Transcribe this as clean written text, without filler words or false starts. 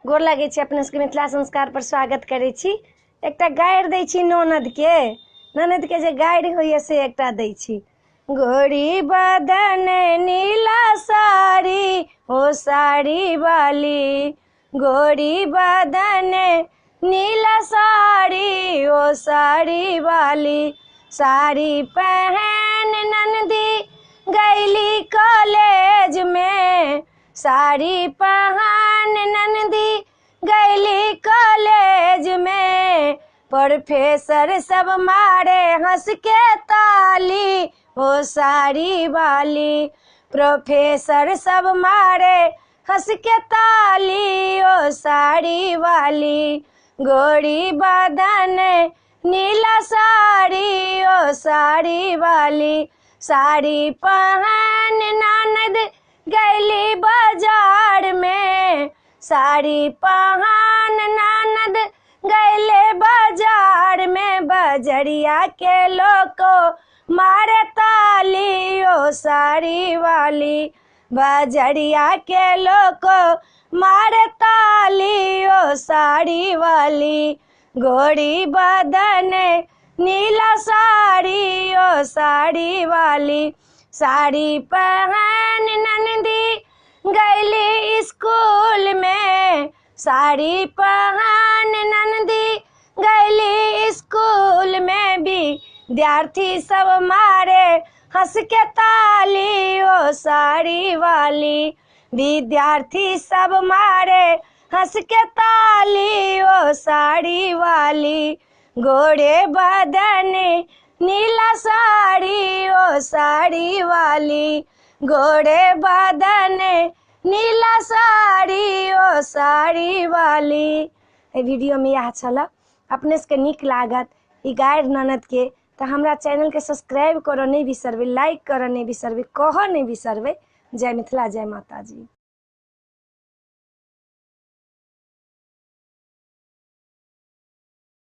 गोर लागै छी अपने सबके मिथिला संस्कार पर स्वागत करै छी। एकटा गारि दै छी ननद के जे गारि होइए से एकटा दै छी। गोरी बदन नीला साड़ी ओ साड़ी वाली, गोरी बदन नीला साड़ी ओ साड़ी वाली, साड़ी पहन नंदी गईली कॉलेज में, साड़ी पहन नंदी गईली कॉलेज में, प्रोफेसर सब मारे हंस के ताली ओ साड़ी वाली, प्रोफेसर सब मारे हंस के ताली ओ साड़ी वाली, गोरी बदन नीला साड़ी ओ साड़ी वाली, साड़ी पहन ननद गईली बाजार में, साड़ी पहन ननद गईले बाजार में, बजरिया के लोको मारे ताली ओ साड़ी वाली, बजरिया के लोको मारे ताली ओ साड़ी वाली, गोरी बदन नीला साड़ी ओ साड़ी वाली, साड़ी पहन नंदी गईली स्कूल में, साड़ी पहन नंदी गईली स्कूल में, विद्यार्थी सब मारे हंस के ताली ओ साड़ी वाली, विद्यार्थी सब मारे हंस के ताली ओ साड़ी वाली, गोरे बदन नीला साड़ी ओ साड़ी वाली, गोरे बदन नीला साड़ी ओ साड़ी वाली। वीडियो में यह छल, अपने सबके नीक लागत ई गारि ननद के तो हमरा चैनल के सब्सक्राइब करऽ नहीं बिसरबै, लाइक करऽ नहीं बिसरबै, कहऽ नहीं बिसरबै। जय मिथिला, जय माता जी।